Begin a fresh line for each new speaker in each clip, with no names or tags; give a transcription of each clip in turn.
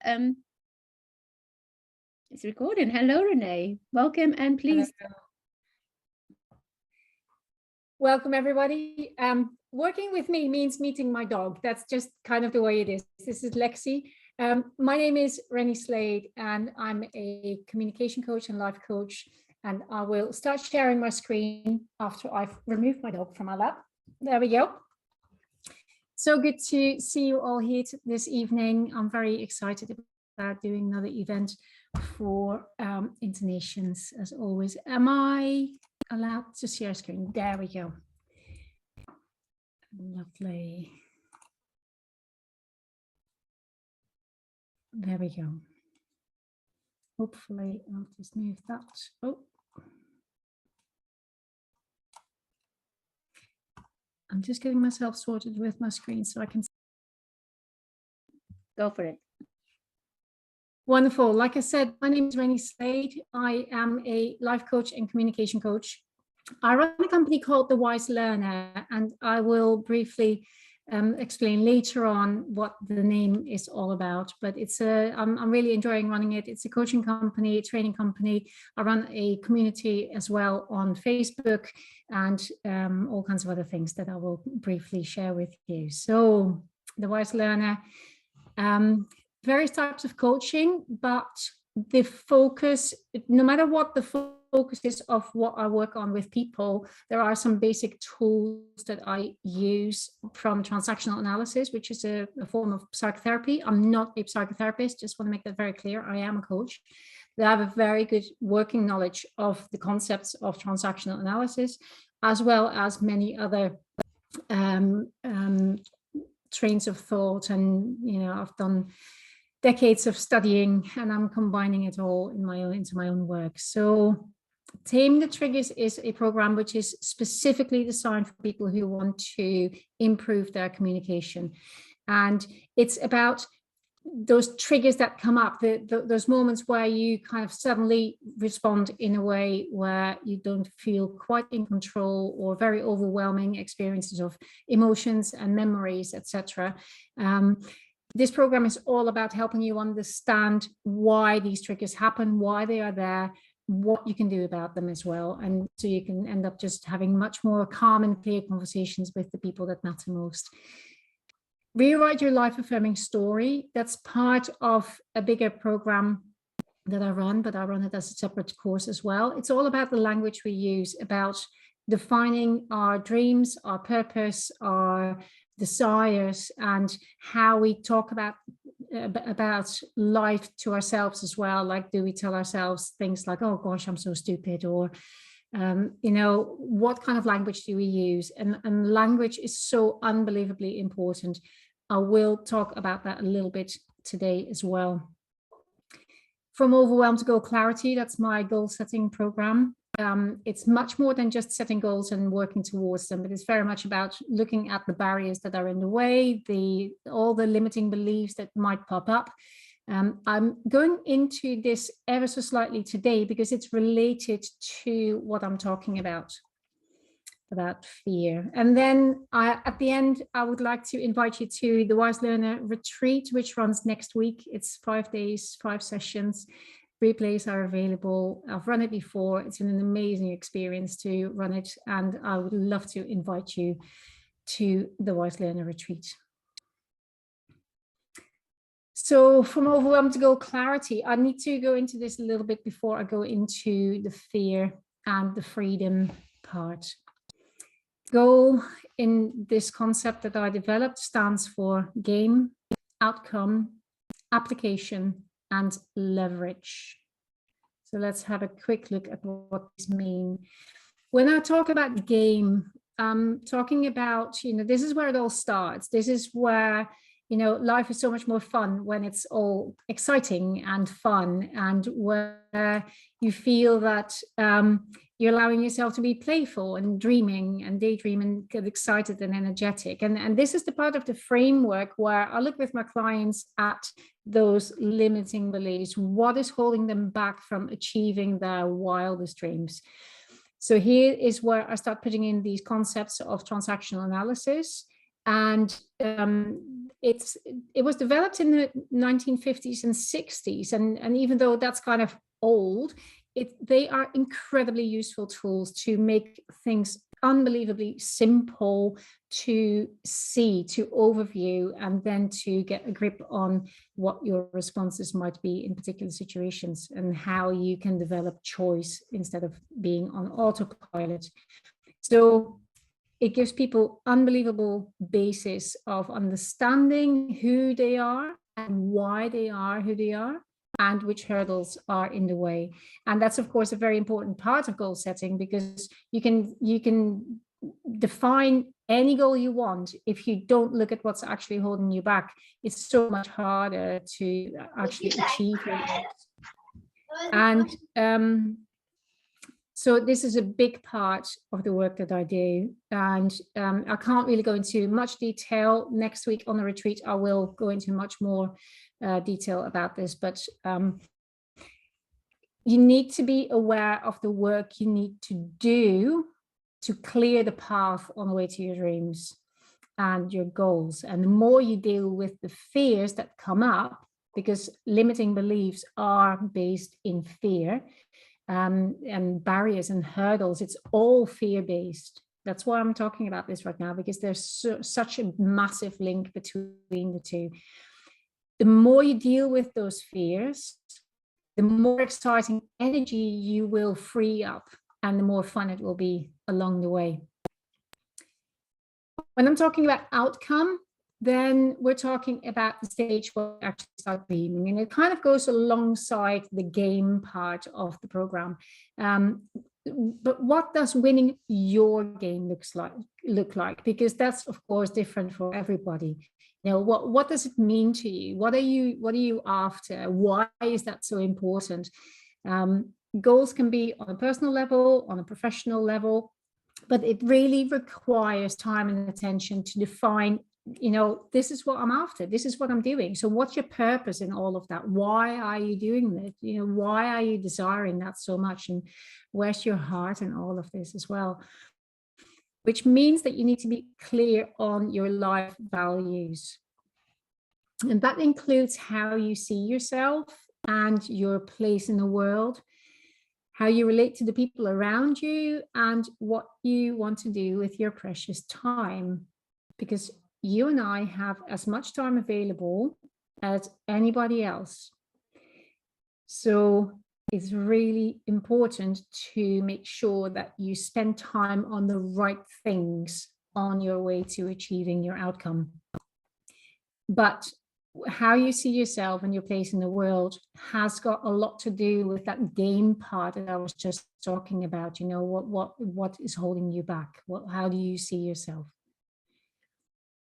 It's recording. Hello, Renee. Welcome, and please.
Hello. Welcome, everybody. Working with me means meeting my dog. That's just kind of the way it is. This is Lexi. My name is Rennie Slade, and I'm a communication coach and life coach. And I will start sharing my screen after I've removed my dog from my lap. There we go. So good to see you all here this evening. I'm very excited about doing another event for Internations, as always. Am I allowed to share screen? There we go. Lovely. There we go. Hopefully I'll just move that. Oh, I'm just getting myself sorted with my screen so I can
go for it.
Wonderful. Like I said, my name is Rennie Slade. I am a life coach and communication coach. I run a company called The Wise Learner, and I will briefly explain later on what the name is all about. But I'm really enjoying running it. It's a coaching company, a training company. I run a community as well on Facebook and all kinds of other things that I will briefly share with you. So The Wise Learner. Various types of coaching, but the focus, no matter what the focus is of what I work on with people, there are some basic tools that I use from transactional analysis, which is a form of psychotherapy. I'm not a psychotherapist, just want to make that very clear. I am a coach. I have a very good working knowledge of the concepts of transactional analysis, as well as many other trains of thought. And, you know, I've done decades of studying, and I'm combining it all into my own work. So Tame the Triggers is a program which is specifically designed for people who want to improve their communication. And it's about those triggers that come up, those moments where you kind of suddenly respond in a way where you don't feel quite in control, or very overwhelming experiences of emotions and memories, etc. This program is all about helping you understand why these triggers happen, why they are there, what you can do about them as well. And so you can end up just having much more calm and clear conversations with the people that matter most. Rewrite Your Life Affirming Story. That's part of a bigger program that I run, but I run it as a separate course as well. It's all about the language we use, about defining our dreams, our purpose, our desires, and how we talk about life to ourselves as well. Like, do we tell ourselves things like, oh gosh, I'm so stupid, or you know, what kind of language do we use? And language is so unbelievably important. I will talk about that a little bit today as well. From Overwhelm to Goal Clarity, that's my goal setting program. It's much more than just setting goals and working towards them, but it's very much about looking at the barriers that are in the way, all the limiting beliefs that might pop up. I'm going into this ever so slightly today because it's related to what I'm talking about fear. And then at the end, I would like to invite you to the Wise Learner Retreat, which runs next week. It's 5 days, 5 sessions. Replays are available. I've run it before. It's an amazing experience to run it, and I would love to invite you to the Wise Learner Retreat. So from Overwhelm to Goal Clarity, I need to go into this a little bit before I go into the fear and the freedom part. Goal in this concept that I developed stands for game, outcome, application, and leverage. So let's have a quick look at what these mean. When I talk about game, I'm talking about, you know, this is where it all starts. This is where, you know, life is so much more fun when it's all exciting and fun, and where you feel that you're allowing yourself to be playful and dreaming and daydreaming and get excited and energetic. And this is the part of the framework where I look with my clients at those limiting beliefs. What is holding them back from achieving their wildest dreams? So here is where I start putting in these concepts of transactional analysis. And it was developed in the 1950s and 60s, and even though that's kind of old, they are incredibly useful tools to make things unbelievably simple to see, to overview, and then to get a grip on what your responses might be in particular situations and how you can develop choice instead of being on autopilot. So it gives people unbelievable basis of understanding who they are and why they are who they are, and which hurdles are in the way. And that's, of course, a very important part of goal setting, because you can define any goal you want. If you don't look at what's actually holding you back, it's so much harder to actually achieve your goals. And so this is a big part of the work that I do, and I can't really go into much detail. Next week on the retreat, I will go into much more detail about this, but you need to be aware of the work you need to do to clear the path on the way to your dreams and your goals. And the more you deal with the fears that come up, because limiting beliefs are based in fear, and barriers and hurdles, it's all fear-based. That's why I'm talking about this right now, because there's such a massive link between the two. The more you deal with those fears, the more exciting energy you will free up, and the more fun it will be along the way. When I'm talking about outcome, then we're talking about the stage where we actually start dreaming, and it kind of goes alongside the game part of the program. But what does winning your game look like? Because that's, of course, different for everybody. You know, what does it mean to you? What are you after? Why is that so important? Goals can be on a personal level, on a professional level, but it really requires time and attention to define, you know, this is what I'm after, this is what I'm doing. So what's your purpose in all of that? Why are you doing it? You know, why are you desiring that so much? And where's your heart in all of this as well? Which means that you need to be clear on your life values. And that includes how you see yourself and your place in the world, how you relate to the people around you, and what you want to do with your precious time. Because you and I have as much time available as anybody else. So it's really important to make sure that you spend time on the right things on your way to achieving your outcome. But how you see yourself and your place in the world has got a lot to do with that game part that I was just talking about. You know, what is holding you back? How do you see yourself?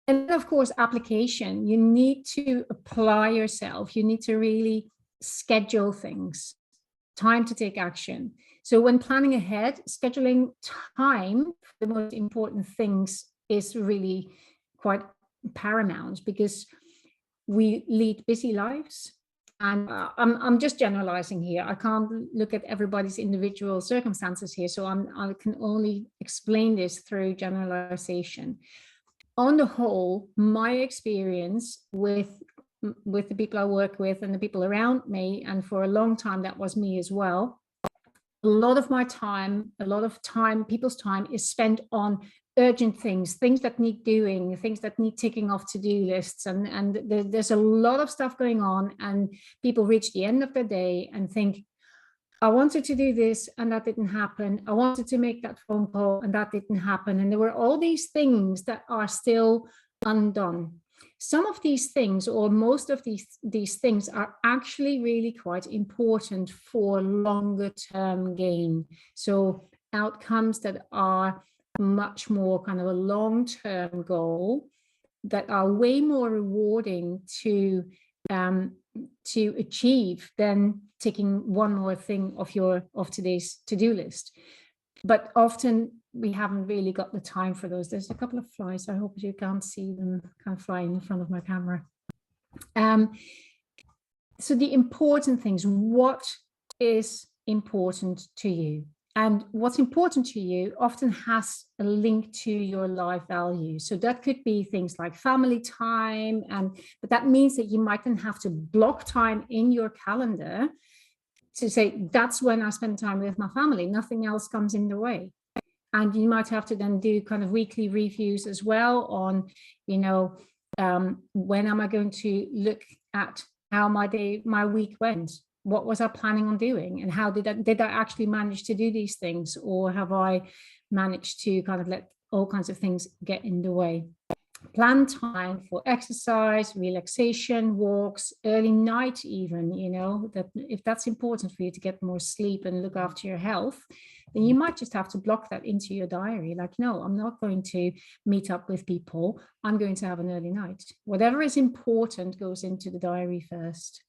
And then, of course, application. You need to apply yourself. You need to really schedule things, time to take action. So when planning ahead, scheduling time for the most important things is really quite paramount, because we lead busy lives. And I'm just generalizing here. I can't look at everybody's individual circumstances here. So I can only explain this through generalization. On the whole, my experience with the people I work with and the people around me, and for a long time that was me as well, a lot of my time, people's time is spent on urgent things that need doing, things that need ticking off to-do lists, and there's a lot of stuff going on, and people reach the end of the day and think, I wanted to do this and that didn't happen. I wanted to make that phone call and that didn't happen. And there were all these things that are still undone. Some of these things, or most of these things, are actually really quite important for longer term gain. So outcomes that are much more kind of a long-term goal, that are way more rewarding to achieve than taking one more thing of today's to-do list. But often we haven't really got the time for those. There's a couple of flies. I hope you can't see them kind of flying in front of my camera. So the important things, what is important to you? And what's important to you often has a link to your life values. So that could be things like family time, but that means that you might then have to block time in your calendar to say, that's when I spend time with my family. Nothing else comes in the way. And you might have to then do kind of weekly reviews as well on, when am I going to look at how my week went? What was I planning on doing? And how did I actually manage to do these things? Or have I managed to kind of let all kinds of things get in the way? Plan time for exercise, relaxation, walks, early night even, that if that's important for you to get more sleep and look after your health, then you might just have to block that into your diary. Like, no, I'm not going to meet up with people. I'm going to have an early night. Whatever is important goes into the diary first.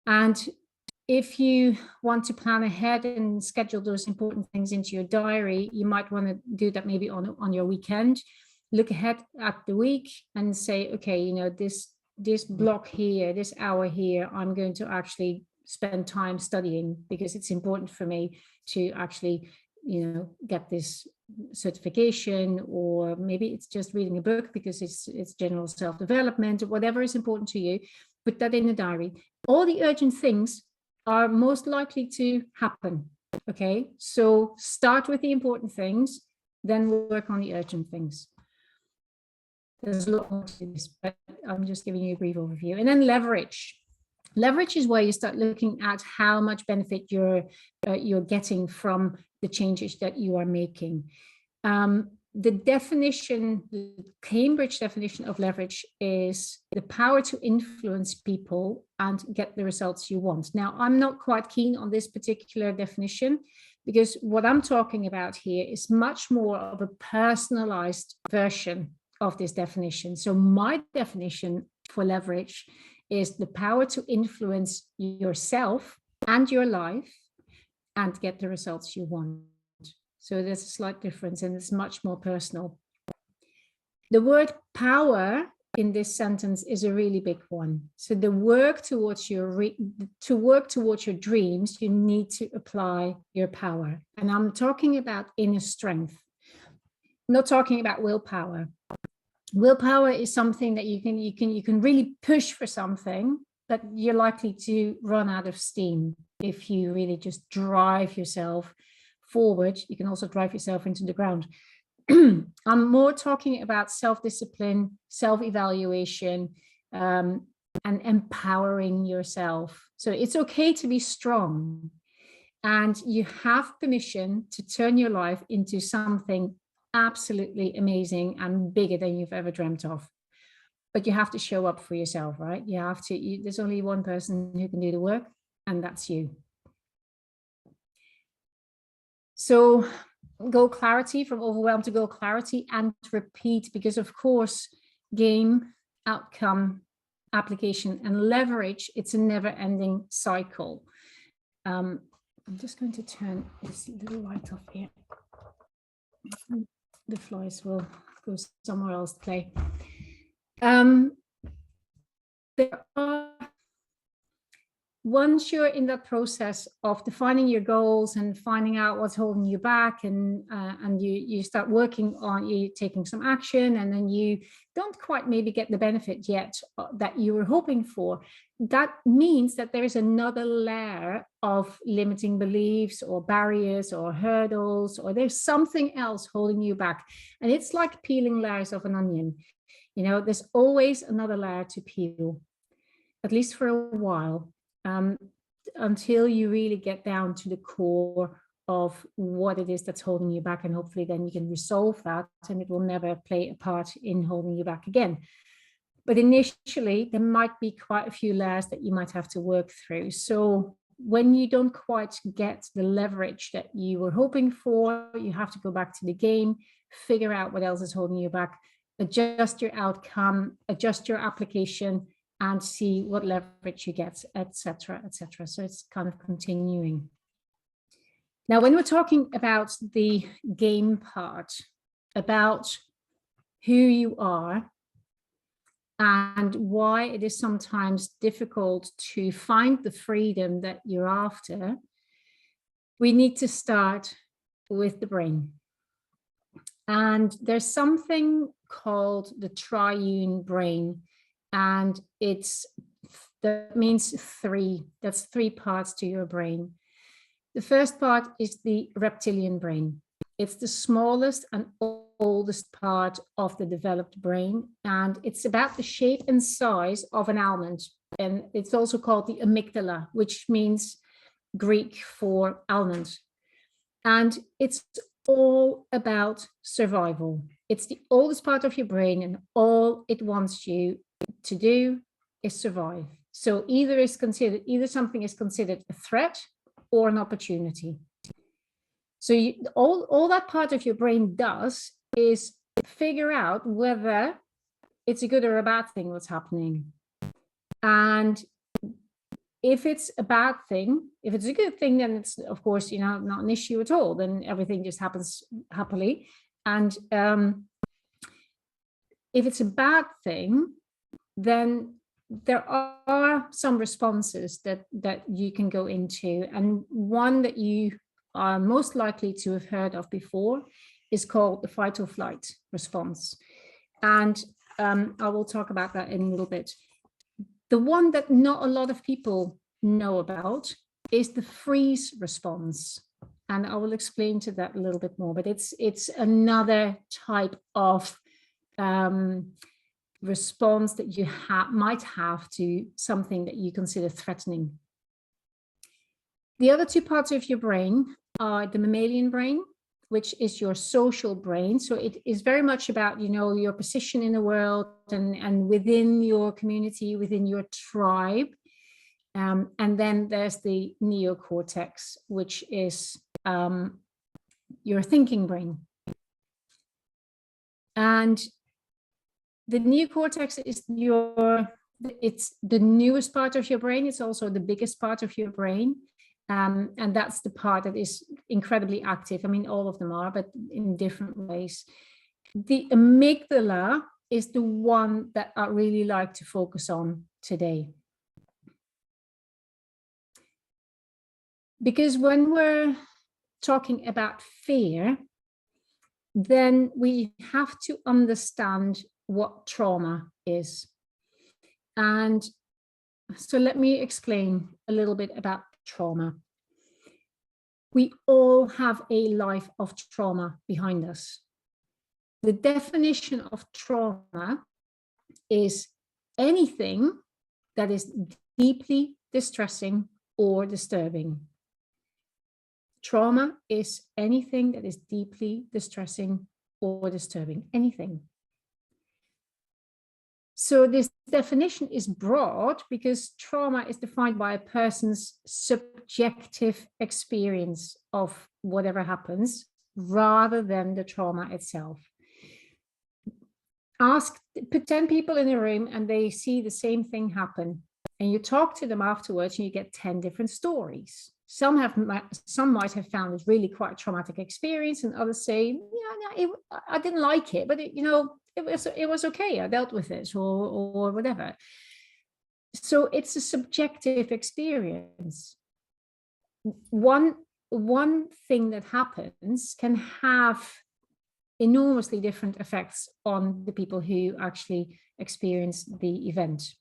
And if you want to plan ahead and schedule those important things into your diary, you might want to do that maybe on your weekend. Look ahead at the week and say, okay, this block here, this hour here, I'm going to actually spend time studying because it's important for me to actually, get this certification, or maybe it's just reading a book because it's general self-development, or whatever is important to you. Put that in the diary. All the urgent things are most likely to happen. Okay, so start with the important things, then work on the urgent things. There's a lot more to this, but I'm just giving you a brief overview. And then leverage. Leverage is where you start looking at how much benefit you're getting from the changes that you are making. The Cambridge definition of leverage is the power to influence people and get the results you want. Now, I'm not quite keen on this particular definition because what I'm talking about here is much more of a personalized version of this definition. So my definition for leverage is the power to influence yourself and your life and get the results you want. So there's a slight difference and it's much more personal. The word power in this sentence is a really big one. So to work towards your dreams, you need to apply your power. And I'm talking about inner strength. I'm not talking about willpower. Willpower is something that you can really push for something, but you're likely to run out of steam if you really just drive yourself forward. You can also drive yourself into the ground. I'm more talking about self-discipline, self-evaluation, and empowering yourself. So it's okay to be strong, and you have permission to turn your life into something absolutely amazing and bigger than you've ever dreamt of. But you have to show up for yourself, right? There's only one person who can do the work, and that's you. So goal clarity, from overwhelmed to goal clarity, and repeat, because of course, game, outcome, application, and leverage, it's a never-ending cycle. I'm just going to turn this little light off here. The flies will go somewhere else to play. There are, once you're in that process of defining your goals and finding out what's holding you back, and you start working on you taking some action, and then you don't quite maybe get the benefit yet that you were hoping for, that means that there is another layer of limiting beliefs or barriers or hurdles, or there's something else holding you back. And it's like peeling layers of an onion. There's always another layer to peel, at least for a while. Until you really get down to the core of what it is that's holding you back, and hopefully then you can resolve that and it will never play a part in holding you back again. But initially there might be quite a few layers that you might have to work through. So when you don't quite get the leverage that you were hoping for, you have to go back to the game, figure out what else is holding you back, adjust your outcome, adjust your application, and see what leverage you get, etc., etc. So it's kind of continuing. Now, when we're talking about the game part, about who you are and why it is sometimes difficult to find the freedom that you're after, we need to start with the brain. And there's something called the triune brain, and that means three. That's three parts to your brain. The first part is the reptilian brain. It's the smallest and oldest part of the developed brain, and it's about the shape and size of an almond. And it's also called the amygdala, which means Greek for almond. And it's all about survival. It's the oldest part of your brain, and all it wants you to do is survive. So either something is considered a threat or an opportunity. So all that part of your brain does is figure out whether it's a good or a bad thing what's happening. And if it's a bad thing, if it's a good thing, then it's, of course, not an issue at all. Then everything just happens happily. And if it's a bad thing, then there are some responses that you can go into. And one that you are most likely to have heard of before is called the fight or flight response. And I will talk about that in a little bit. The one that not a lot of people know about is the freeze response. And I will explain to that a little bit more, but it's another type of response that you might have to something that you consider threatening. The other two parts of your brain are the mammalian brain, which is your social brain. So it is very much about, your position in the world and within your community, within your tribe. And then there's the neocortex, which is your thinking brain. And the neocortex is it's the newest part of your brain. It's also the biggest part of your brain. And that's the part that is incredibly active. I mean, all of them are, but in different ways. The amygdala is the one that I really like to focus on today. Because when we're talking about fear, then we have to understand what trauma is. And so let me explain a little bit about trauma. We all have a life of trauma behind us. The definition of trauma is anything that is deeply distressing or disturbing. Trauma is anything that is deeply distressing or disturbing, anything. So this definition is broad because trauma is defined by a person's subjective experience of whatever happens rather than the trauma itself. Put 10 people in a room and they see the same thing happen, and you talk to them afterwards and you get 10 different stories. Some might have found it really quite a traumatic experience, and others say, I didn't like it, but it was okay. I dealt with it, or whatever. So it's a subjective experience. One thing that happens can have enormously different effects on the people who actually experience the event.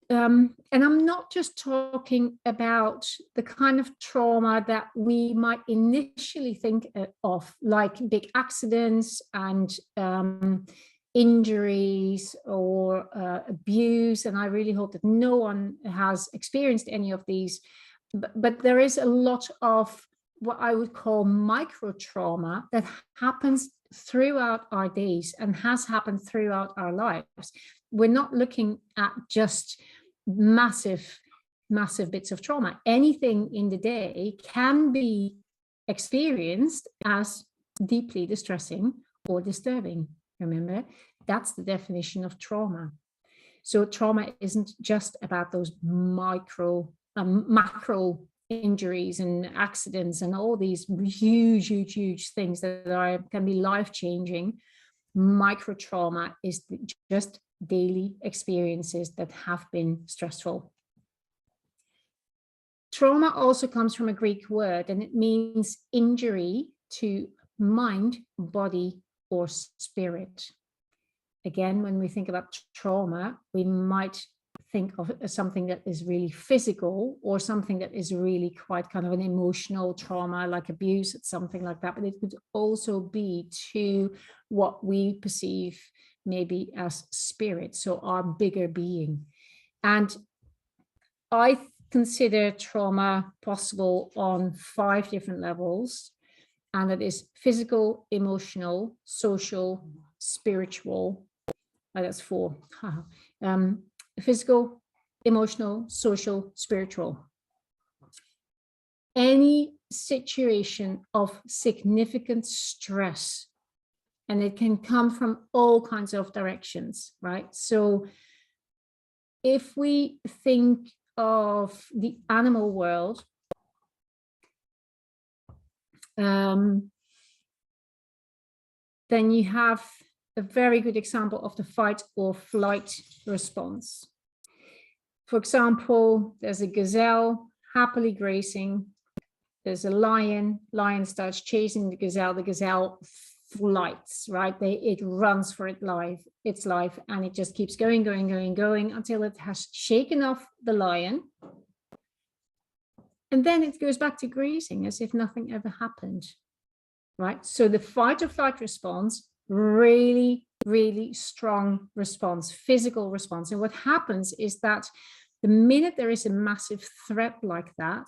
And I'm not just talking about the kind of trauma that we might initially think of, like big accidents and injuries or abuse. And I really hope that no one has experienced any of these. But there is a lot of what I would call micro trauma that happens throughout our days and has happened throughout our lives. We're not looking at just massive bits of trauma. Anything in the day can be experienced as deeply distressing or disturbing. Remember, that's the definition of trauma. So trauma isn't just about those macro injuries and accidents and all these huge things that can be life-changing. Micro trauma is just daily experiences that have been stressful. trauma also comes from a Greek word, and it means injury to mind, body, or spirit. Again, when we think about trauma, we might think of something that is really physical, or something that is really quite kind of an emotional trauma, like abuse, something like that. But it could also be to what we perceive maybe as spirit, so our bigger being. And I consider trauma possible on 5 different levels, and it is physical, emotional, social, spiritual. That's 4. Physical, emotional, social, spiritual. Any situation of significant stress, and it can come from all kinds of directions, right? So if we think of the animal world, then you have a very good example of the fight or flight response. For example, there's a gazelle happily grazing. There's a lion starts chasing the gazelle flights, right? It runs for its life, and it just keeps going until it has shaken off the lion. And then it goes back to grazing as if nothing ever happened, right? So the fight or flight response, really, really strong response, physical response. And what happens is that the minute there is a massive threat like that,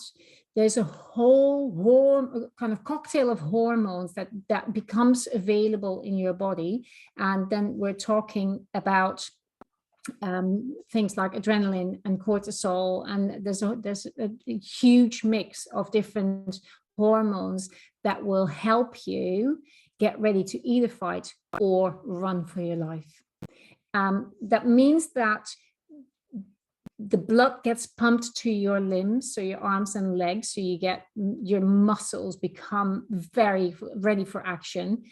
there's a whole kind of cocktail of hormones that becomes available in your body. And then we're talking about things like adrenaline and cortisol, and there's a huge mix of different hormones that will help you get ready to either fight or run for your life. That means that the blood gets pumped to your limbs, so your arms and legs, so you get your muscles become very ready for action.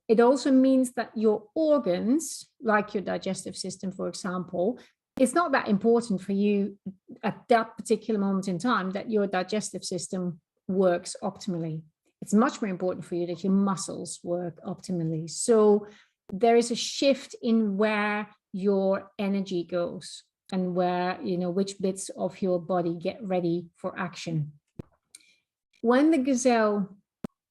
It also means that your organs, like your digestive system, for example, it's not that important for you at that particular moment in time that your digestive system works optimally. It's much more important for you that your muscles work optimally. So there is a shift in where your energy goes and where, which bits of your body get ready for action. When the gazelle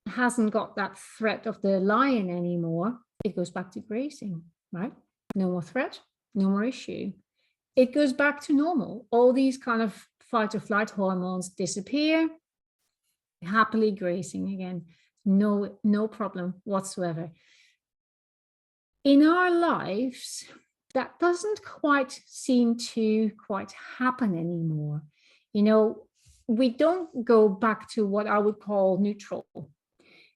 hasn't got that threat of the lion anymore, it goes back to grazing, right? No more threat, no more issue. It goes back to normal. All these kind of fight or flight hormones disappear, happily grazing again. No problem whatsoever. In our lives, that doesn't quite seem to quite happen anymore. We don't go back to what I would call neutral.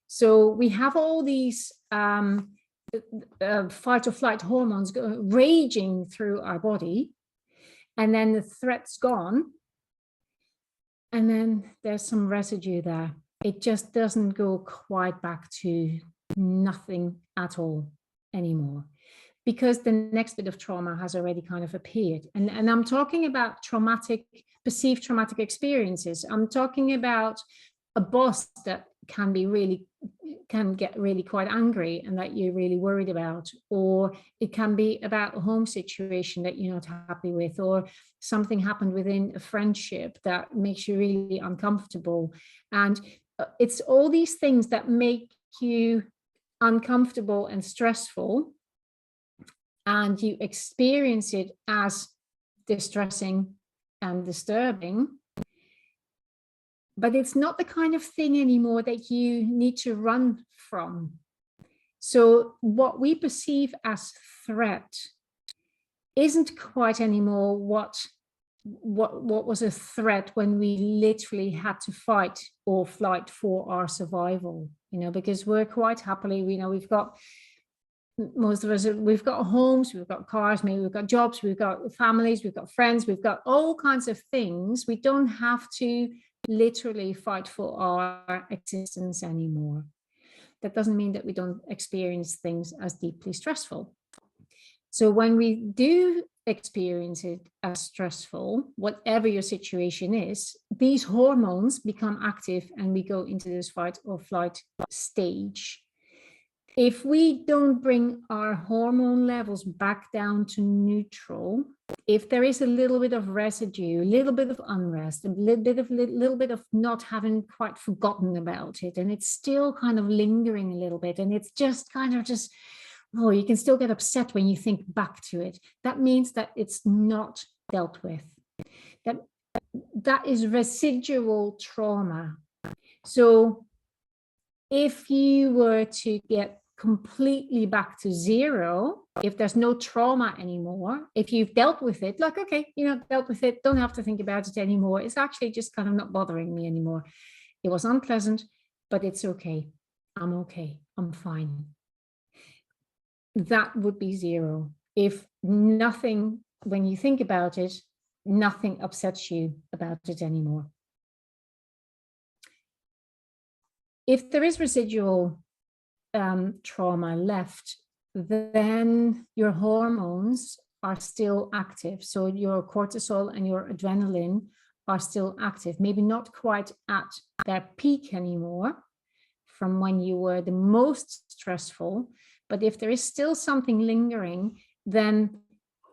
So we have all these fight or flight hormones raging through our body, and then the threat's gone, and then there's some residue there. It just doesn't go quite back to nothing at all anymore, because the next bit of trauma has already kind of appeared. And I'm talking about perceived traumatic experiences. I'm talking about a boss that can get really quite angry and that you're really worried about, or it can be about a home situation that you're not happy with, or something happened within a friendship that makes you really uncomfortable. And it's all these things that make you uncomfortable and stressful, and you experience it as distressing and disturbing. But it's not the kind of thing anymore that you need to run from. So what we perceive as threat isn't quite anymore what was a threat when we literally had to fight or flight for our survival, because we're quite happily, we've got, most of us, we've got homes, we've got cars, maybe we've got jobs, we've got families, we've got friends, we've got all kinds of things. We don't have to literally fight for our existence anymore. That doesn't mean that we don't experience things as deeply stressful. So when we do experience it as stressful, whatever your situation is, these hormones become active and we go into this fight or flight stage. If we don't bring our hormone levels back down to neutral, if there is a little bit of residue, a little bit of unrest, a little bit of not having quite forgotten about it, and it's still kind of lingering a little bit, and it's just kind of just, oh, you can still get upset when you think back to it. That means that it's not dealt with. That is residual trauma. So if you were to get completely back to zero, if there's no trauma anymore, if you've dealt with it, like, okay, dealt with it, don't have to think about it anymore. It's actually just kind of not bothering me anymore. It was unpleasant, but it's okay. I'm fine. That would be zero. If nothing, when you think about it, nothing upsets you about it anymore. If there is residual trauma left, then your hormones are still active. So your cortisol and your adrenaline are still active, maybe not quite at their peak anymore from when you were the most stressful. But if there is still something lingering, then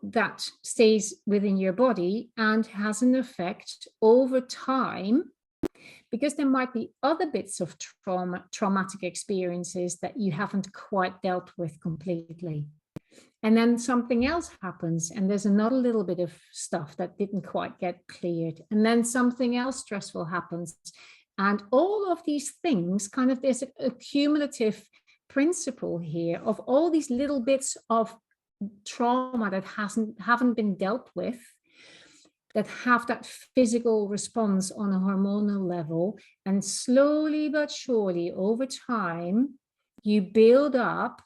that stays within your body and has an effect over time, because there might be other bits of traumatic experiences that you haven't quite dealt with completely. And then something else happens, and there's another little bit of stuff that didn't quite get cleared. And then something else stressful happens. And all of these things, kind of, there's a cumulative principle here of all these little bits of trauma that haven't been dealt with, that have that physical response on a hormonal level. And slowly but surely over time, you build up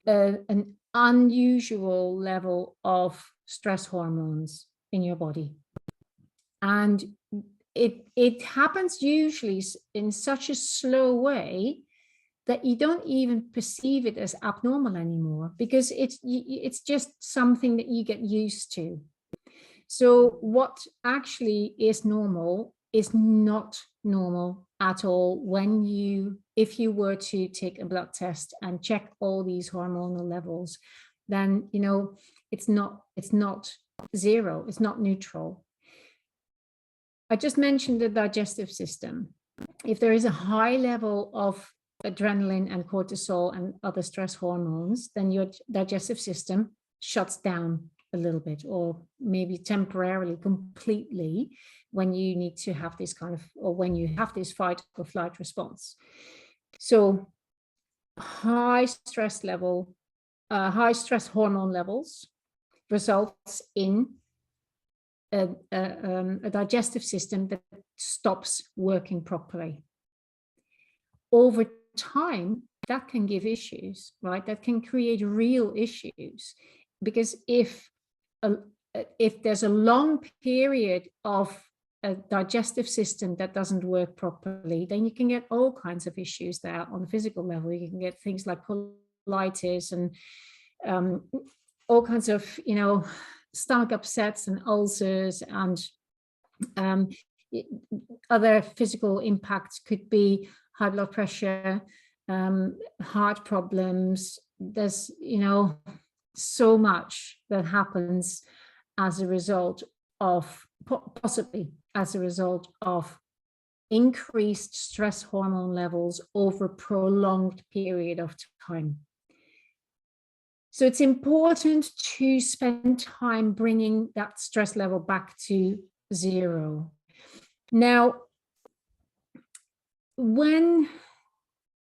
an unusual level of stress hormones in your body. And it happens usually in such a slow way that you don't even perceive it as abnormal anymore, because it's just something that you get used to. So what actually is normal is not normal at all if you were to take a blood test and check all these hormonal levels, then it's not zero, it's not neutral. I just mentioned the digestive system. If there is a high level of adrenaline and cortisol and other stress hormones, then your digestive system shuts down a little bit, or maybe temporarily, completely, when you need to have this kind of, or when you have this fight or flight response. So high stress hormone levels results in a digestive system that stops working properly. Over time, that can give issues, right? That can create real issues, because if there's a long period of a digestive system that doesn't work properly, then you can get all kinds of issues there on a physical level. You can get things like colitis and all kinds of, stomach upsets and ulcers, and other physical impacts could be high blood pressure, heart problems. There's, so much that happens as a result of, possibly as a result of, increased stress hormone levels over a prolonged period of time. So it's important to spend time bringing that stress level back to zero. Now, when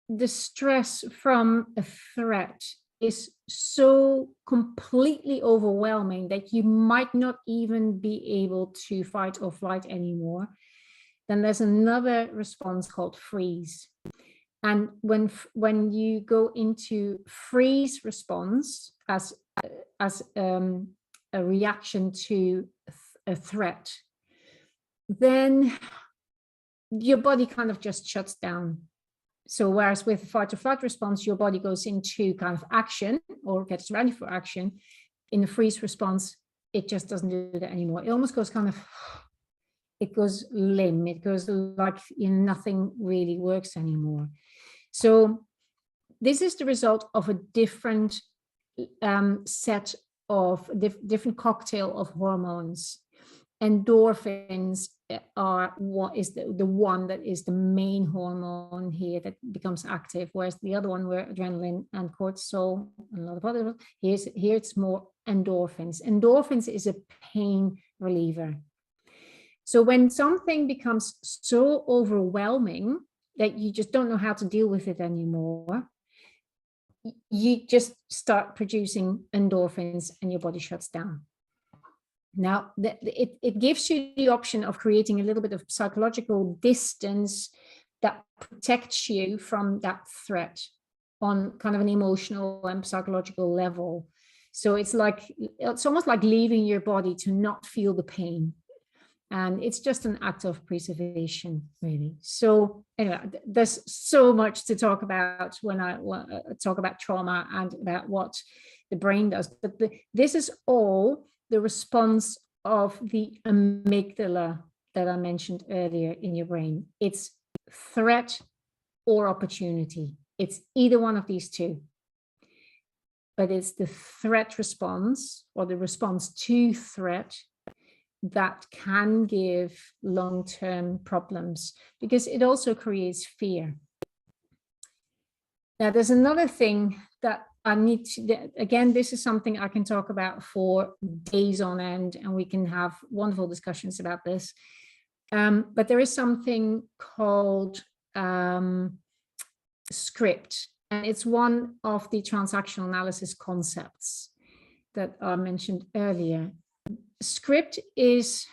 the stress from a threat is so completely overwhelming that you might not even be able to fight or flight anymore, then there's another response called freeze. And when you go into freeze response as a reaction to a threat, then your body kind of just shuts down. So whereas with fight or flight response, your body goes into kind of action or gets ready for action, in the freeze response, it just doesn't do that anymore. It almost goes kind of, it goes limp. It goes like, nothing really works anymore. So this is the result of a different set of different cocktail of hormones. Endorphins are what is the one that is the main hormone here that becomes active, whereas the other one were adrenaline and cortisol and a lot of other. Here it's more endorphins. Endorphins is a pain reliever. So when something becomes so overwhelming that you just don't know how to deal with it anymore, you just start producing endorphins and your body shuts down. Now, it gives you the option of creating a little bit of psychological distance that protects you from that threat on kind of an emotional and psychological level. So it's almost like leaving your body to not feel the pain. And it's just an act of preservation, really. So anyway, there's so much to talk about when I talk about trauma and about what the brain does. But this is all the response of the amygdala that I mentioned earlier in your brain. It's threat or opportunity. It's either one of these two. But it's the threat response or the response to threat that can give long-term problems, because it also creates fear. Now, there's another thing that I need to, again, this is something I can talk about for days on end, and we can have wonderful discussions about this. But there is something called script, and it's one of the transactional analysis concepts that I mentioned earlier. Script is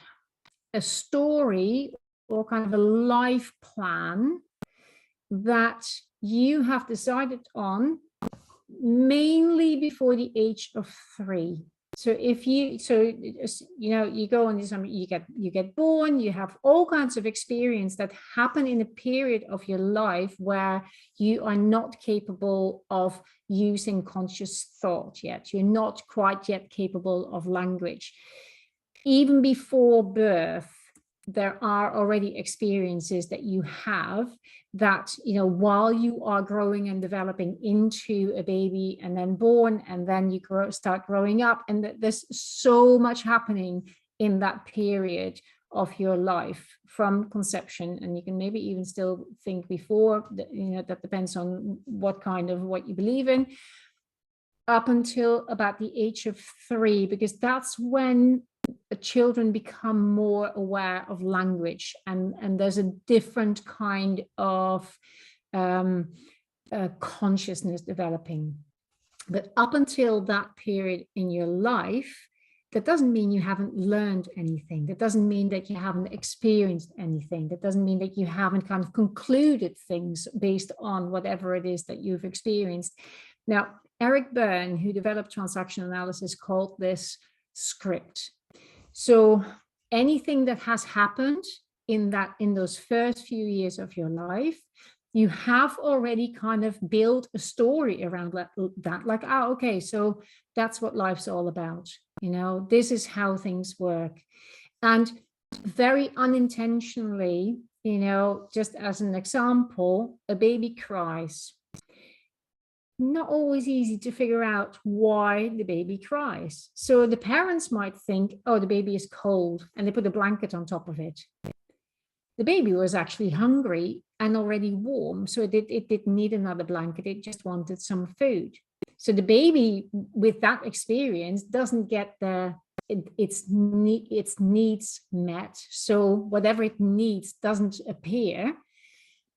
a story or kind of a life plan that you have decided on mainly before the age of 3. So if you go on this, you get born, you have all kinds of experience that happen in a period of your life where you are not capable of using conscious thought yet. You're not quite yet capable of language. Even before birth, there are already experiences that you have that, while you are growing and developing into a baby and then born, and then you start growing up, and there's so much happening in that period of your life from conception. And you can maybe even still think before, that depends on what you believe in, up until about the age of 3, because that's when children become more aware of language, and there's a different kind of consciousness developing. But up until that period in your life, that doesn't mean you haven't learned anything. That doesn't mean that you haven't experienced anything. That doesn't mean that you haven't kind of concluded things based on whatever it is that you've experienced. Now, Eric Berne, who developed transactional analysis, called this script. So anything that has happened in those first few years of your life, you have already kind of built a story around that, like, okay, so that's what life's all about. This is how things work. And very unintentionally, just as an example, a baby cries. Not always easy to figure out why the baby cries. So the parents might think, oh, the baby is cold, and they put a blanket on top of it. The baby was actually hungry and already warm, so it didn't need another blanket. It just wanted some food. So the baby with that experience doesn't get its needs met. So whatever it needs doesn't appear.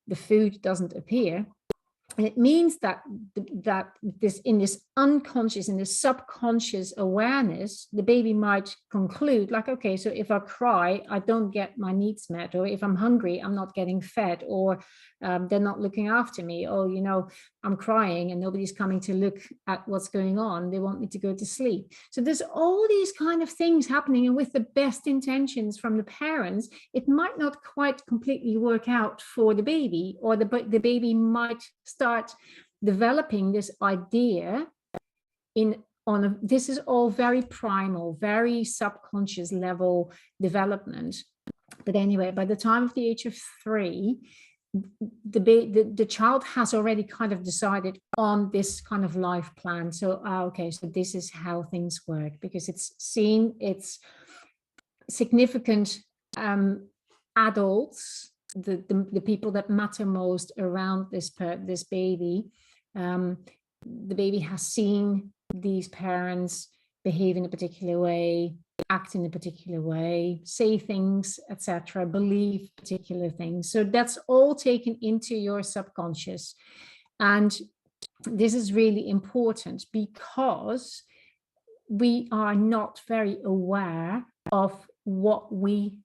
The food doesn't appear. And it means that in this unconscious, in this subconscious awareness, the baby might conclude, like, okay, so if I cry, I don't get my needs met, or if I'm hungry, I'm not getting fed, or they're not looking after me, or I'm crying and nobody's coming to look at what's going on. They want me to go to sleep. So there's all these kind of things happening, and with the best intentions from the parents, it might not quite completely work out for the baby, or the baby might start developing this idea in this is all very primal, very subconscious level development. But anyway, by the time of the age of 3, the child has already kind of decided on this kind of life plan. So, okay, so this is how things work, because it's seen its significant adults, the people that matter most around this baby. The baby has seen these parents behave in a particular way, act in a particular way, say things, etc., believe particular things. So that's all taken into your subconscious. And this is really important because we are not very aware of what we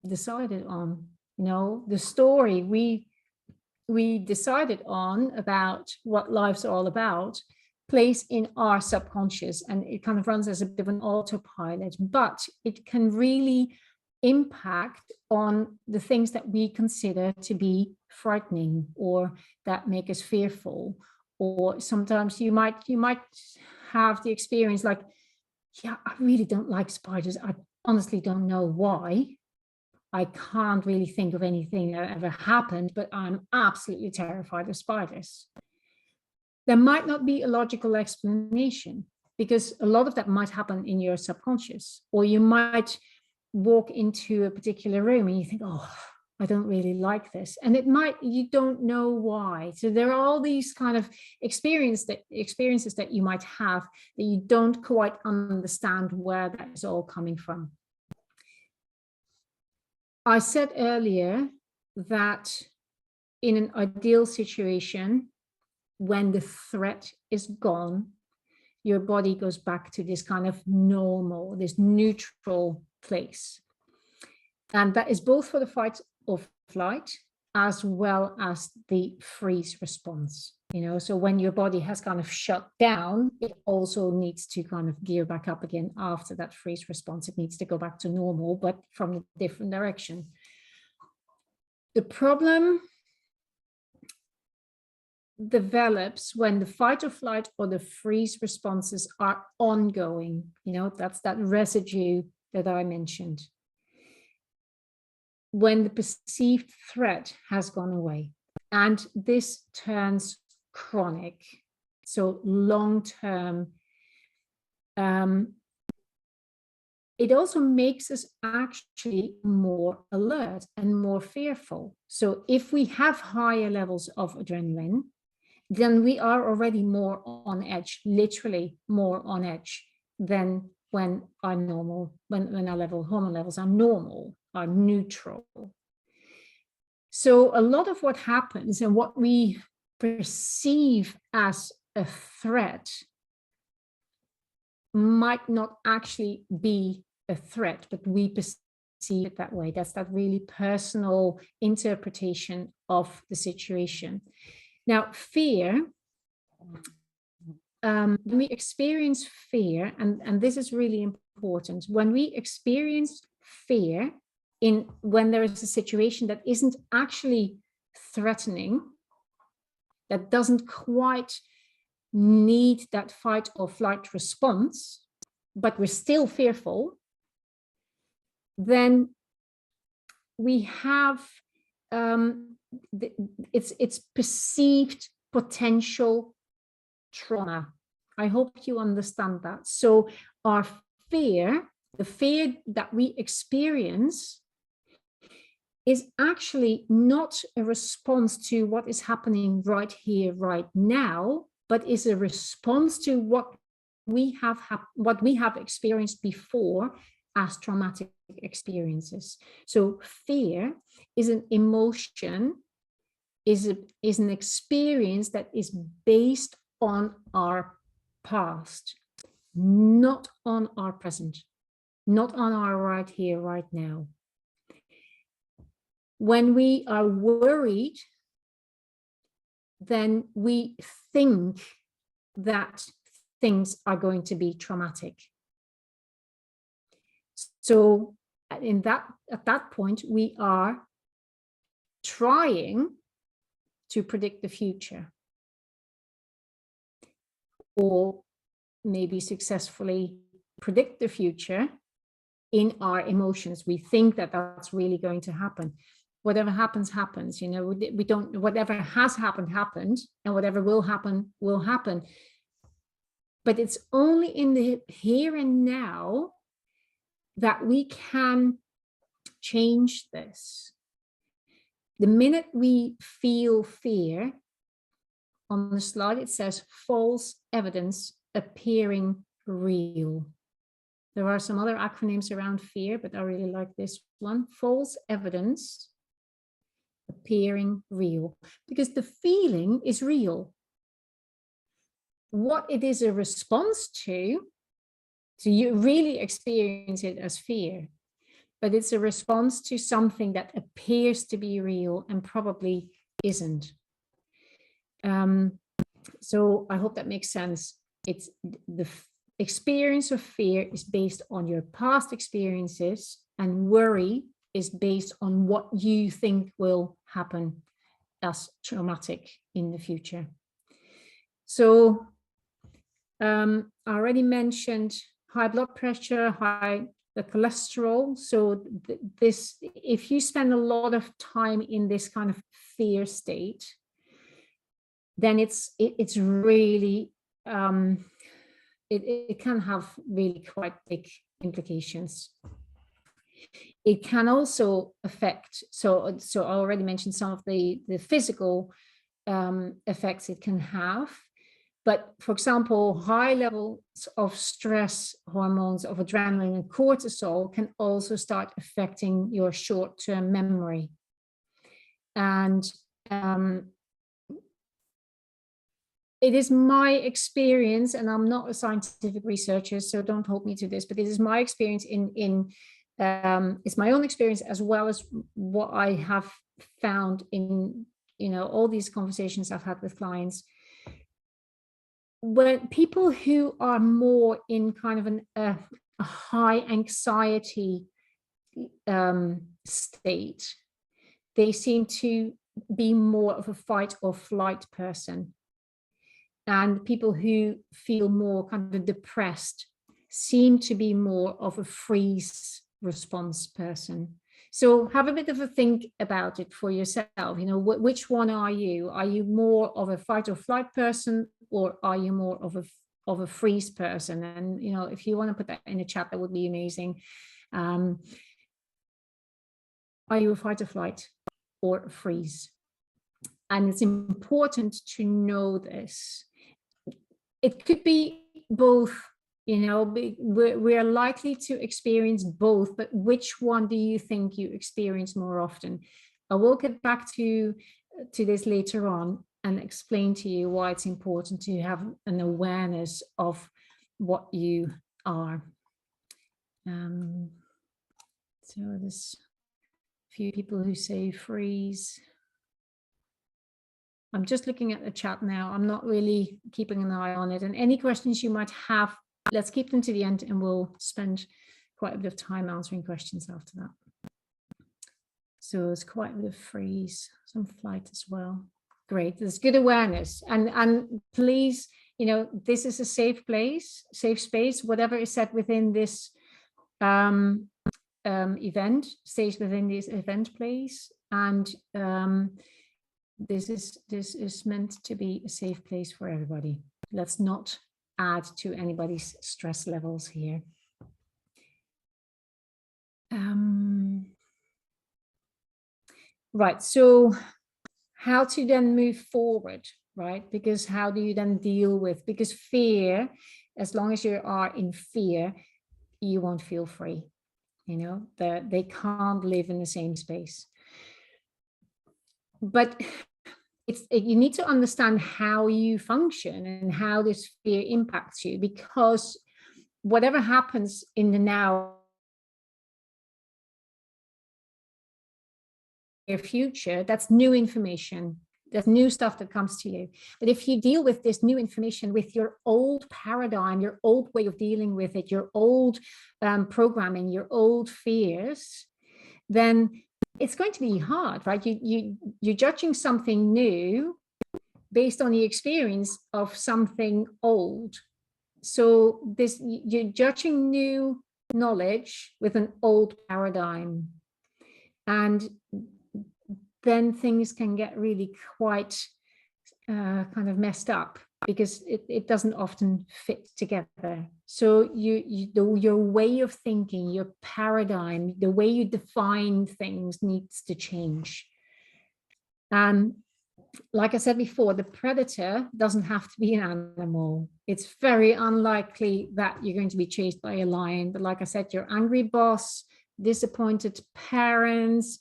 decided on. You know, the story we decided on about what life's all about plays in our subconscious, and it kind of runs as a bit of an autopilot, but it can really impact on the things that we consider to be frightening or that make us fearful. Or sometimes you might have the experience like, yeah, I really don't like spiders. I honestly don't know why. I can't really think of anything that ever happened, but I'm absolutely terrified of spiders. There might not be a logical explanation, because a lot of that might happen in your subconscious, or you might walk into a particular room and you think, oh, I don't really like this. And you don't know why. So there are all these kind of experiences that you might have that you don't quite understand where that is all coming from. I said earlier that in an ideal situation, when the threat is gone, your body goes back to this kind of normal, this neutral place. And that is both for the fight or flight, as well as the freeze response. You know, so when your body has kind of shut down, it also needs to kind of gear back up again after that freeze response. It needs to go back to normal, but from a different direction. The problem develops when the fight or flight or the freeze responses are ongoing. You know, that's that residue that I mentioned. When the perceived threat has gone away, and this turns chronic, so long-term, it also makes us actually more alert and more fearful. So if we have higher levels of adrenaline, then we are already more on edge, literally more on edge than when our hormone levels are normal, are neutral. So a lot of what happens and what we perceive as a threat might not actually be a threat, but we perceive it that way. That's that really personal interpretation of the situation. Now, fear, when we experience fear, and this is really important, when we experience fear when there is a situation that isn't actually threatening, that doesn't quite need that fight or flight response, but we're still fearful, then we have it's perceived potential trauma. I hope you understand that. So our fear, the fear that we experience, is actually not a response to what is happening right here, right now, but is a response to what we have experienced before as traumatic experiences. So fear is an emotion, is an experience that is based on our past, not on our present, not on our right here, right now. When we are worried, then we think that things are going to be traumatic. So at that point, we are trying to predict the future, or maybe successfully predict the future in our emotions. We think that that's really going to happen. Whatever happens, happens. You know, we don't, whatever has happened, happened, and whatever will happen, will happen. But it's only in the here and now that we can change this. The minute we feel fear, on the slide it says false evidence appearing real. There are some other acronyms around fear, but I really like this one. False evidence appearing real, because the feeling is real. What it is a response to, so you really experience it as fear, but it's a response to something that appears to be real and probably isn't. So I hope that makes sense. It's the experience of fear is based on your past experiences, and worry is based on what you think will happen as traumatic in the future. So I already mentioned high blood pressure, high cholesterol. So this, if you spend a lot of time in this kind of fear state, then it's really it can have really quite big implications. It can also affect, so I already mentioned some of the physical effects it can have. But for example, high levels of stress hormones, of adrenaline and cortisol, can also start affecting your short-term memory. And it is my experience, and I'm not a scientific researcher, so don't hold me to this, but it is my experience it's my own experience, as well as what I have found in, you know, all these conversations I've had with clients. When people who are more in kind of a high anxiety state, they seem to be more of a fight or flight person. And people who feel more kind of depressed seem to be more of a freeze response person. So have a bit of a think about it for yourself. You know, which one are you? Are you more of a fight or flight person, or are you more of a freeze person? And, you know, if you want to put that in the chat, that would be amazing. Are you a fight or flight or a freeze? And it's important to know this. It could be both. You know, we're likely to experience both, but which one do you think you experience more often? I will get back to this later on and explain to you why it's important to have an awareness of what you are. So there's a few people who say freeze. I'm just looking at the chat now. I'm not really keeping an eye on it. And any questions you might have, let's keep them to the end, and we'll spend quite a bit of time answering questions after that. So it's quite a bit of freeze, some flight as well. Great, there's good awareness. And please, you know, this is a safe place, safe space. Whatever is said within this event stays within this event place. And this is meant to be a safe place for everybody. Let's not add to anybody's stress levels here. Right, so how to then move forward, right? Because how do you then deal with, because fear, as long as you are in fear, you won't feel free. You know, they can't live in the same space. But you need to understand how you function and how this fear impacts you, because whatever happens in the now or future, that's new information. There's new stuff that comes to you. But if you deal with this new information with your old paradigm, your old way of dealing with it, your old programming, your old fears, then it's going to be hard, right? You're judging something new based on the experience of something old. So this, you're judging new knowledge with an old paradigm, and then things can get really quite kind of messed up, because it doesn't often fit together. So your way of thinking, your paradigm, the way you define things needs to change. Like I said before, the predator doesn't have to be an animal. It's very unlikely that you're going to be chased by a lion. But like I said, your angry boss, disappointed parents,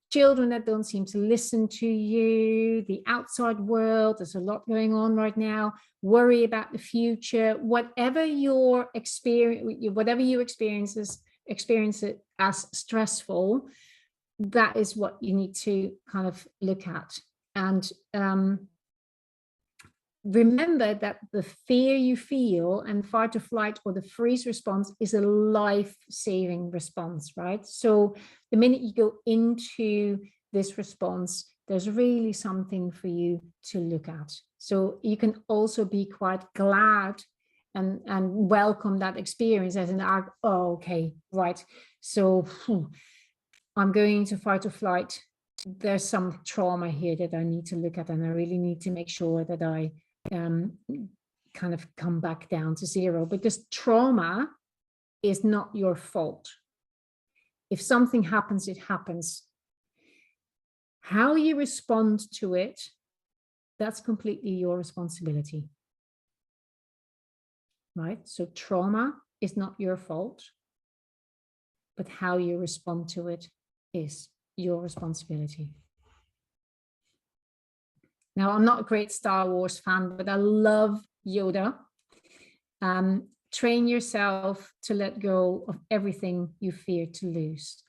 children that don't seem to listen to you, the outside world, there's a lot going on right now, worry about the future, whatever your experience, whatever you experience it as stressful, that is what you need to kind of look at. And remember that the fear you feel and fight or flight or the freeze response is a life-saving response, right? So the minute you go into this response, there's really something for you to look at. So you can also be quite glad and welcome that experience as an, oh, okay, right. So I'm going to fight or flight. There's some trauma here that I need to look at, and I really need to make sure that I kind of come back down to zero, because trauma is not your fault. If something happens, it happens. How you respond to it, that's completely your responsibility, right? So trauma is not your fault, but how you respond to it is your responsibility. Now, I'm not a great Star Wars fan, but I love Yoda. Train yourself to let go of everything you fear to lose.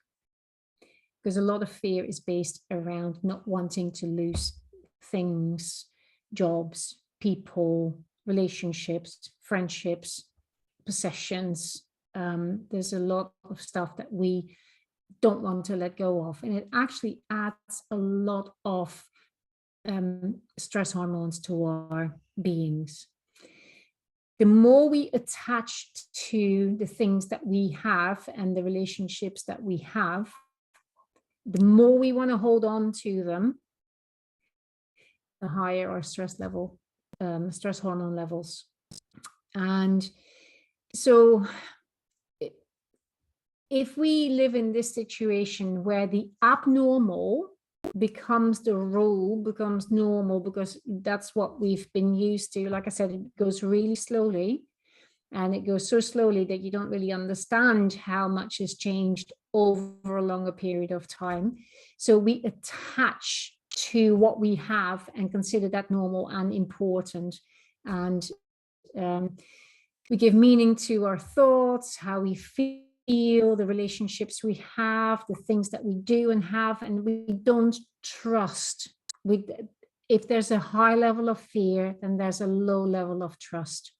Because a lot of fear is based around not wanting to lose things, jobs, people, relationships, friendships, possessions. There's a lot of stuff that we don't want to let go of. And it actually adds a lot of stress hormones to our beings. The more we attach to the things that we have and the relationships that we have, the more we want to hold on to them, the higher our stress level, stress hormone levels. And so if we live in this situation where the abnormal becomes the rule, becomes normal, because that's what we've been used to, like I said, it goes really slowly, and it goes so slowly that you don't really understand how much has changed over a longer period of time. So we attach to what we have and consider that normal and important. And we give meaning to our thoughts, how we feel, the relationships we have, the things that we do and have, and we don't trust. If there's a high level of fear, then there's a low level of trust.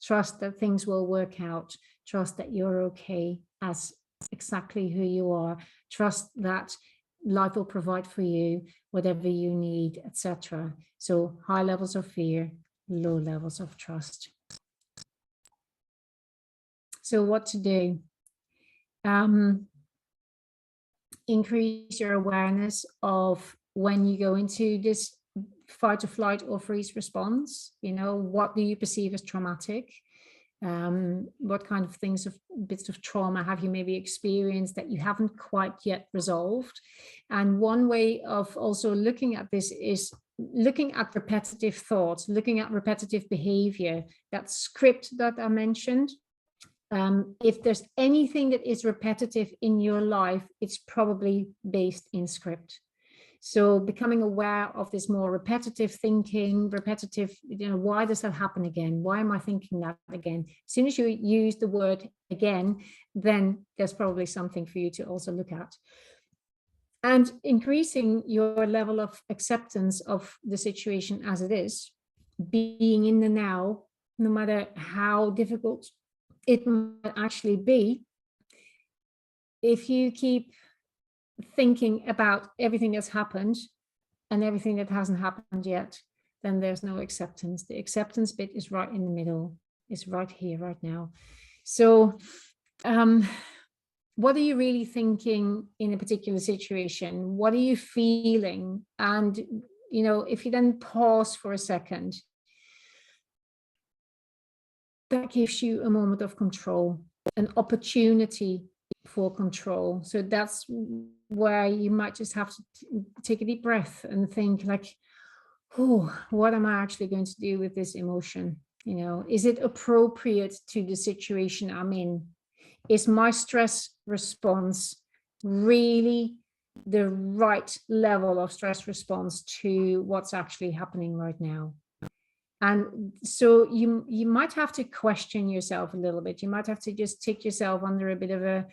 Trust that things will work out. Trust that you're okay as exactly who you are. Trust that life will provide for you whatever you need, etc. So high levels of fear, low levels of trust. So what to do? Increase your awareness of when you go into this fight or flight or freeze response. You know, what do you perceive as traumatic? What kind of things, of bits of trauma have you maybe experienced that you haven't quite yet resolved? And one way of also looking at this is looking at repetitive thoughts, looking at repetitive behavior, that script that I mentioned. If there's anything that is repetitive in your life, it's probably based in script. So becoming aware of this more repetitive thinking, repetitive, why does that happen again? Why am I thinking that again? As soon as you use the word again, then there's probably something for you to also look at. And increasing your level of acceptance of the situation as it is, being in the now, no matter how difficult it might actually be. If you keep thinking about everything that's happened and everything that hasn't happened yet, then there's no acceptance. The acceptance bit is right in the middle. is right here, right now. So what are you really thinking in a particular situation? What are you feeling? And, if you then pause for a second, that gives you a moment of control, an opportunity for control. So that's where you might just have to take a deep breath and think like, oh, what am I actually going to do with this emotion? Is it appropriate to the situation I'm in? Is my stress response really the right level of stress response to what's actually happening right now? And so you might have to question yourself a little bit. You might have to just take yourself under a bit of a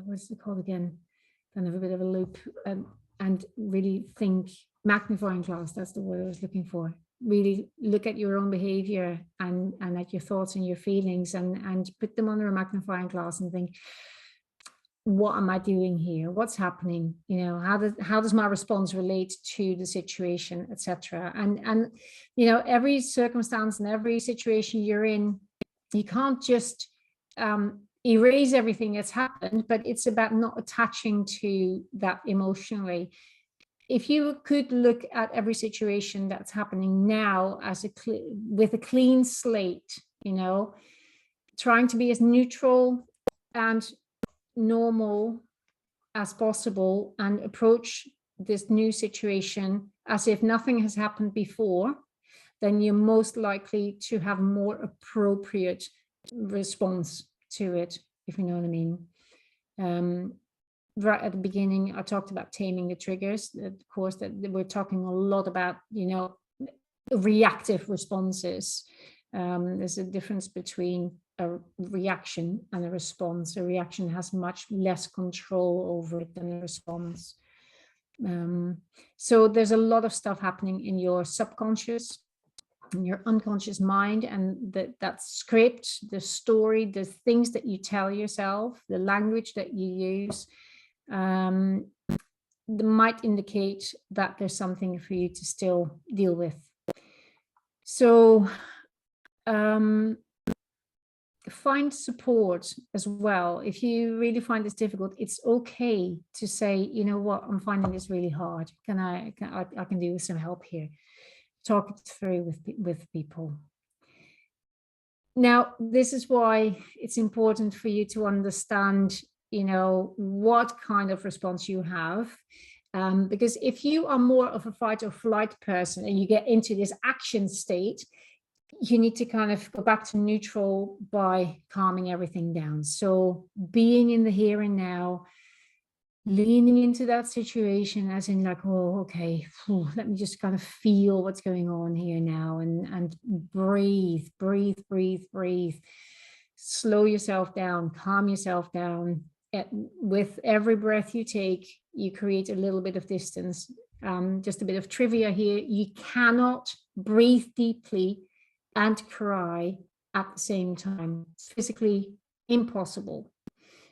what's it called again? Kind of a bit of a loop, and really think, magnifying glass, that's the word I was looking for. Really look at your own behavior and at your thoughts and your feelings, and put them under a magnifying glass and think, what am I doing here? What's happening? How does my response relate to the situation, etc. And every circumstance and every situation you're in, you can't just erase everything that's happened, but it's about not attaching to that emotionally. If you could look at every situation that's happening now as with a clean slate, trying to be as neutral and normal as possible, and approach this new situation as if nothing has happened before, then you're most likely to have more appropriate response to it, if you know what I mean. Right at the beginning, I talked about taming the triggers. Of course, that we're talking a lot about, reactive responses. There's a difference between a reaction and a response. A reaction has much less control over it than a response. So there's a lot of stuff happening in your subconscious, in your unconscious mind, and that script, the story, the things that you tell yourself, the language that you use, might indicate that there's something for you to still deal with. So find support as well. If you really find this difficult, it's okay to say, you know what, I'm finding this really hard. I can do with some help here. Talk it through with people. Now, this is why it's important for you to understand, what kind of response you have. Because if you are more of a fight or flight person and you get into this action state, you need to kind of go back to neutral by calming everything down. So being in the here and now, leaning into that situation as in like, oh, okay, let me just kind of feel what's going on here now, and breathe. Slow yourself down, calm yourself down. With every breath you take, you create a little bit of distance. Just a bit of trivia here. You cannot breathe deeply and cry at the same time. It's physically impossible.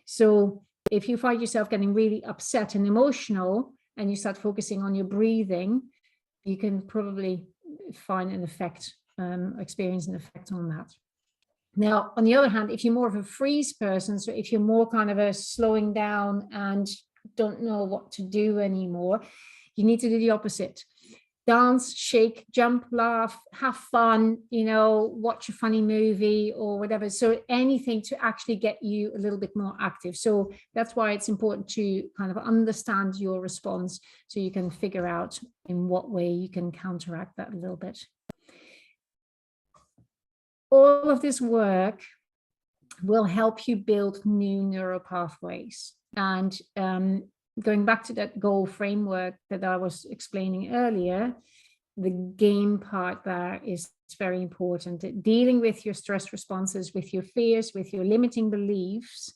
So if you find yourself getting really upset and emotional and you start focusing on your breathing, you can probably find an effect, experience an effect on that. Now, on the other hand, if you're more of a freeze person, so if you're more kind of a slowing down and don't know what to do anymore, you need to do the opposite. Dance, shake, jump, laugh, have fun, watch a funny movie or whatever. So anything to actually get you a little bit more active. So that's why it's important to kind of understand your response so you can figure out in what way you can counteract that a little bit. All of this work will help you build new neural pathways. And going back to that goal framework that I was explaining earlier, the game part there is very important. Dealing with your stress responses, with your fears, with your limiting beliefs,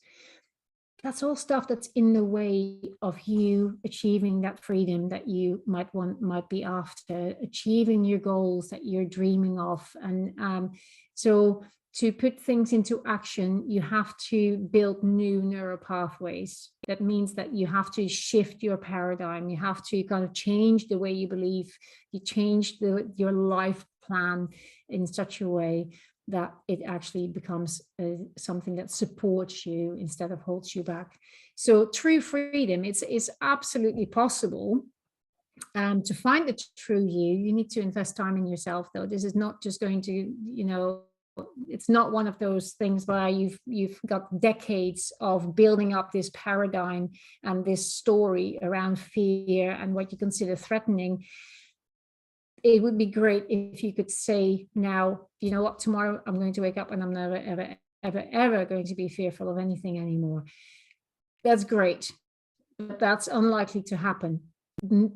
that's all stuff that's in the way of you achieving that freedom that you might be after, achieving your goals that you're dreaming of. And so to put things into action, you have to build new neural pathways. That means that you have to shift your paradigm. You have to kind of change the way you believe. You change your life plan in such a way that it actually becomes something that supports you instead of holds you back. So true freedom, it's absolutely possible. To find the true you need to invest time in yourself, though. This is not just going to, you know, it's not one of those things where you've got decades of building up this paradigm and this story around fear and what you consider threatening. It would be great if you could say now, you know what, tomorrow I'm going to wake up and I'm never, ever, ever, ever going to be fearful of anything anymore. That's great, but that's unlikely to happen.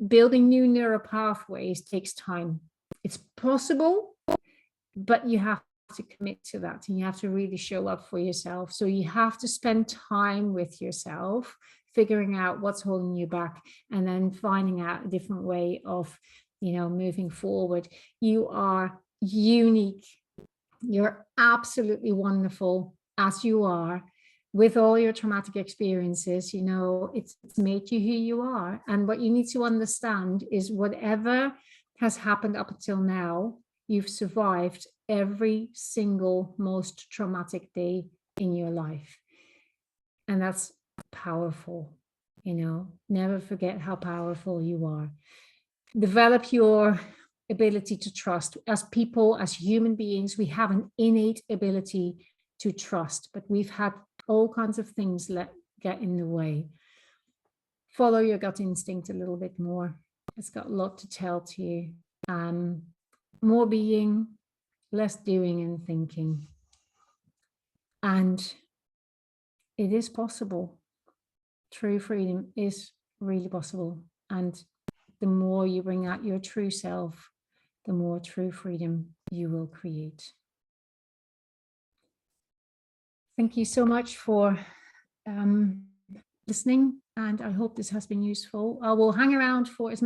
Building new neural pathways takes time. It's possible, but you have to commit to that, and you have to really show up for yourself. So you have to spend time with yourself, figuring out what's holding you back, and then finding out a different way of, you know, moving forward. You are unique. You're absolutely wonderful as you are, with all your traumatic experiences. You know, it's made you who you are. And what you need to understand is whatever has happened up until now, you've survived every single most traumatic day in your life. And that's powerful. You know, never forget how powerful you are. Develop your ability to trust. As people, as human beings, we have an innate ability to trust, but we've had all kinds of things get in the way. Follow your gut instinct a little bit more. It's got a lot to tell to you. More being, less doing and thinking. And it is possible. True freedom is really possible. And the more you bring out your true self, the more true freedom you will create. Thank you so much for listening, and I hope this has been useful. I will hang around for as